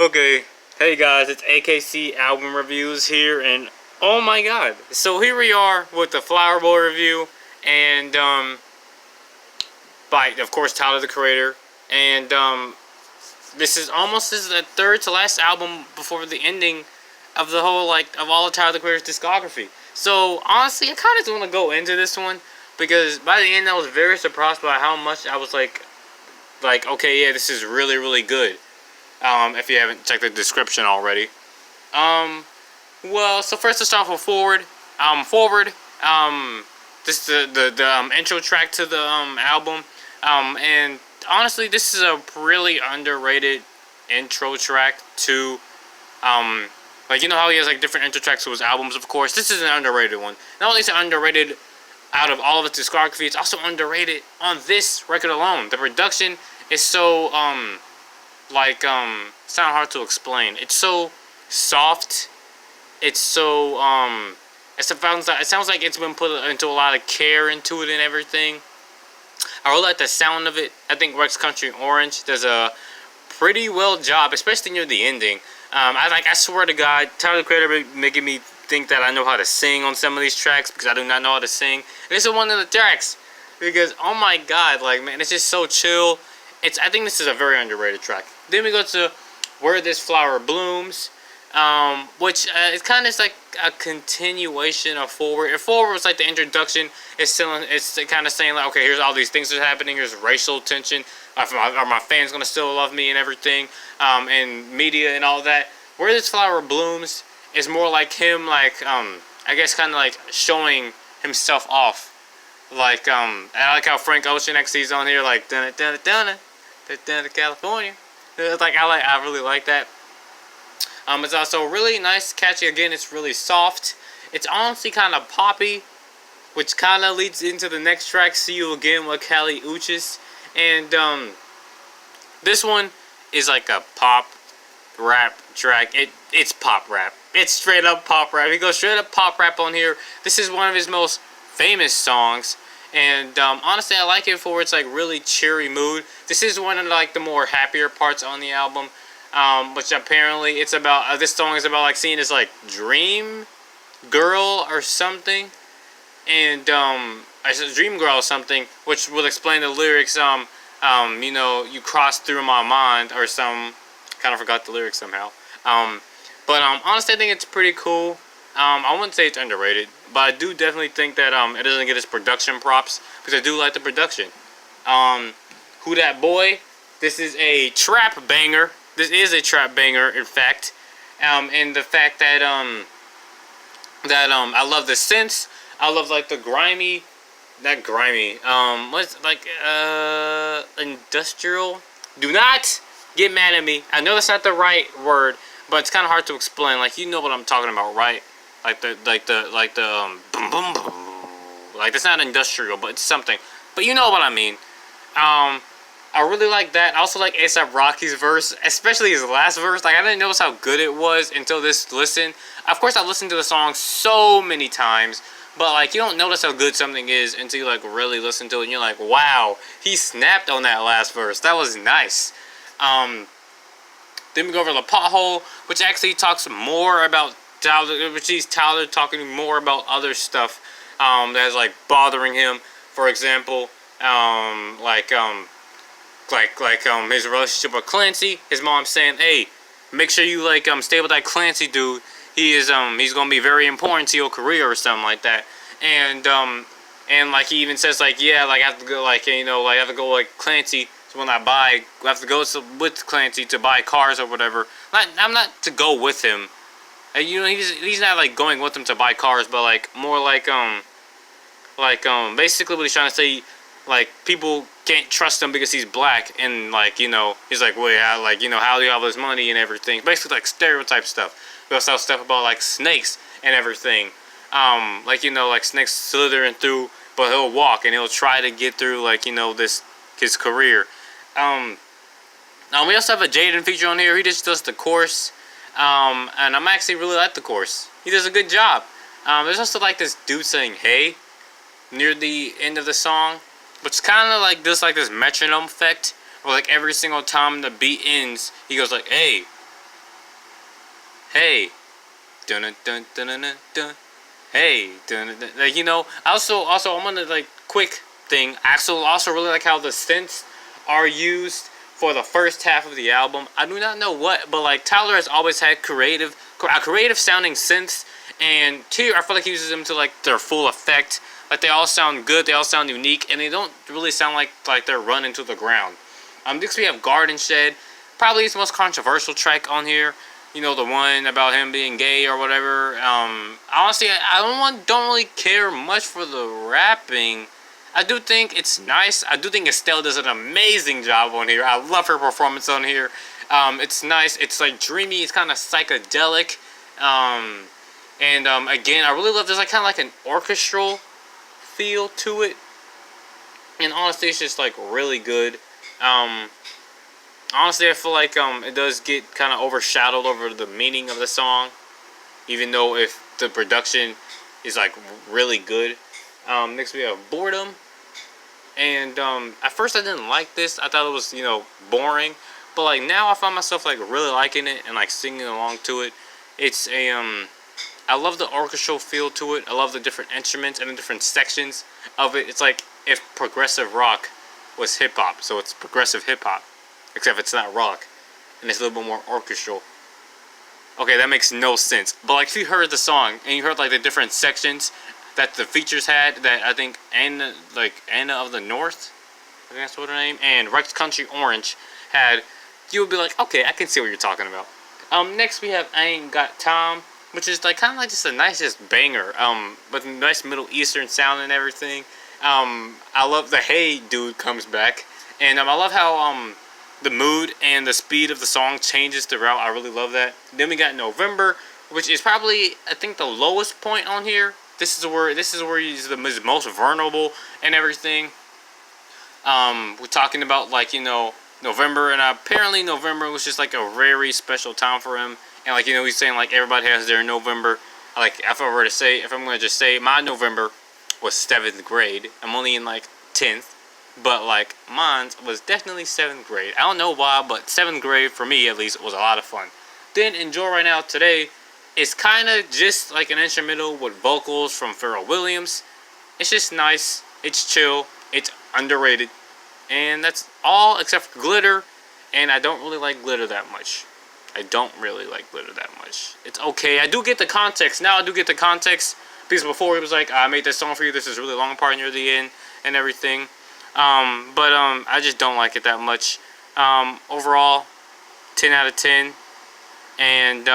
Okay, hey guys, it's AKC Album Reviews here, and oh my god. So here we are with the Flower Boy review, and by, of course, Tyler, the Creator. And this is the third to last album before the ending of the whole, of all of Tyler, the Creator's discography. So, honestly, I kind of just want to go into this one, because by the end I was very surprised by how much I was like, okay, yeah, this is really, really good. If you haven't checked the description already. Well, so first let's start with Foreword. Foreword. This is the intro track to the album. And honestly, this is a really underrated intro track to, you know how he has like different intro tracks to his albums. Of course, this is an underrated one. Not only is it underrated out of all of its discography, it's also underrated on this record alone. The production is so it's not hard to explain. It's so soft. It's so it sounds like it's been put into a lot of care into it and everything. I really like the sound of it. I think Rex Country Orange does a pretty well job, especially near the ending. I swear to God, Tyler, the Creator, making me think that I know how to sing on some of these tracks, because I do not know how to sing. And this is one of the tracks, because oh my God, man, it's just so chill. I think this is a very underrated track. Then we go to Where This Flower Blooms, which is kind of like a continuation of Foreword. If Foreword was like the introduction, it's kind of saying like, okay, here's all these things that are happening. Here's racial tension. Are my fans gonna still love me and everything? And media and all that. Where This Flower Blooms is more like him, I guess, kind of like showing himself off. I like how Frank Ocean XC's on here, like dun dun dun dun California. I really like that. It's also really nice, catchy. Again, it's really soft. It's honestly kind of poppy, which kind of leads into the next track, See You Again with Cali Uchis. And this one is like a pop rap track. It's pop rap. It's straight up pop rap. He goes straight up pop rap on here. This is one of his most famous songs. And honestly, I like it for its really cheery mood. This is one of the more happier parts on the album, which apparently it's about. This song is about seeing this dream girl or something, and I said dream girl or something, which will explain the lyrics. You crossed through my mind or some. Kind of forgot the lyrics somehow. But honestly, I think it's pretty cool. I wouldn't say it's underrated, but I do definitely think that it doesn't get its production props, because I do like the production. Who Dat Boy? This is a trap banger. This is a trap banger, in fact. And the fact that I love the synths. I love the grimy, not grimy. What's industrial? Do not get mad at me. I know that's not the right word, but it's kind of hard to explain. You know what I'm talking about, right? Boom boom boom. It's not industrial, but it's something. But you know what I mean. I really like that. I also like A$AP Rocky's verse, especially his last verse. I didn't notice how good it was until this listen. Of course, I listened to the song so many times, but you don't notice how good something is until you really listen to it, and you're like, wow, he snapped on that last verse. That was nice. Then we go over to Pothole, which actually talks more about Tyler, which he's Tyler talking more about other stuff that's bothering him. For example, his relationship with Clancy. His mom saying, "Hey, make sure you stay with that Clancy dude. He's gonna be very important to your career," or something like that. And he even says yeah, I have to go I have to go Clancy. So when I have to go with Clancy to buy cars or whatever. I'm not to go with him. He's not going with him to buy cars, but more basically what he's trying to say, people can't trust him because he's black, and he's well, how do you have this money and everything. Basically stereotype stuff. We also have stuff about snakes and everything. Snakes slithering through, but he'll walk and he'll try to get through his career. We also have a Jaden feature on here. He just does the chorus. And I'm actually really like the chorus. He does a good job. There's also this dude saying "hey" near the end of the song, which kind of does this metronome effect, where every single time the beat ends, he goes "hey," hey, dun dun dun dun dun dun, hey, dun dun dun. Like, you know, also I'm gonna like quick thing. I also really like how the synths are used for the first half of the album. I do not know what, but like Tyler has always had creative sounding synths, and here I feel like he uses them to like their full effect. Like they all sound good, they all sound unique, and they don't really sound like they're run into the ground. Next we have Garden Shed, probably his most controversial track on here. You know, the one about him being gay or whatever. Honestly, I don't really care much for the rapping. I do think it's nice. I do think Estelle does an amazing job on here. I love her performance on here. It's nice. It's like dreamy. It's kind of psychedelic. Again, I really love. There's like kind of like an orchestral feel to it. And honestly, it's just like really good. Honestly, I feel like it does get kind of overshadowed over the meaning of the song, even though if the production is like really good. Next we have Boredom, and at first I didn't like this. I thought it was, you know, boring, but like now I find myself like really liking it and like singing along to it. It's a I love the orchestral feel to it. I love the different instruments and the different sections of it. It's like if progressive rock was hip hop, so it's progressive hip hop, except it's not rock, and it's a little bit more orchestral. Okay, that makes no sense. But like if you heard the song and you heard like the different sections that the features had, that I think Anna of the North, I think that's what her name, and Rex Country Orange had, you would be like, okay, I can see what you're talking about. Next we have I Ain't Got Time, which is like kind of like just a nice just banger, with a nice Middle Eastern sound and everything. I love the Hey Dude comes back, and I love how the mood and the speed of the song changes throughout. I really love that. Then we got November, which is probably I think the lowest point on here. This is where he's the most vulnerable and everything. We're talking about like, you know, November, and apparently November was just like a very special time for him. And like, you know, he's saying like everybody has their November. Like if I'm gonna just say my November was 7th grade. I'm only in like 10th, but like mine was definitely 7th grade. I don't know why, but 7th grade for me at least was a lot of fun. Then Enjoy Right Now Today. It's kind of just like an instrumental with vocals from Pharrell Williams. It's just nice. It's chill. It's underrated. And that's all except for Glitter. And I don't really like Glitter that much. It's okay. I do get the context. Now I do get the context. Because before it was like, I made this song for you. This is really long part near the end and everything. I just don't like it that much. Overall, 10 out of 10. And,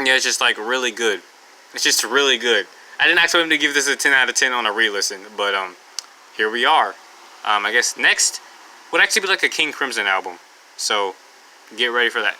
yeah, it's just like really good. It's just really good. I didn't expect him to give this a 10 out of 10 on a re-listen, but here we are. I guess next would actually be like a King Crimson album. So get ready for that.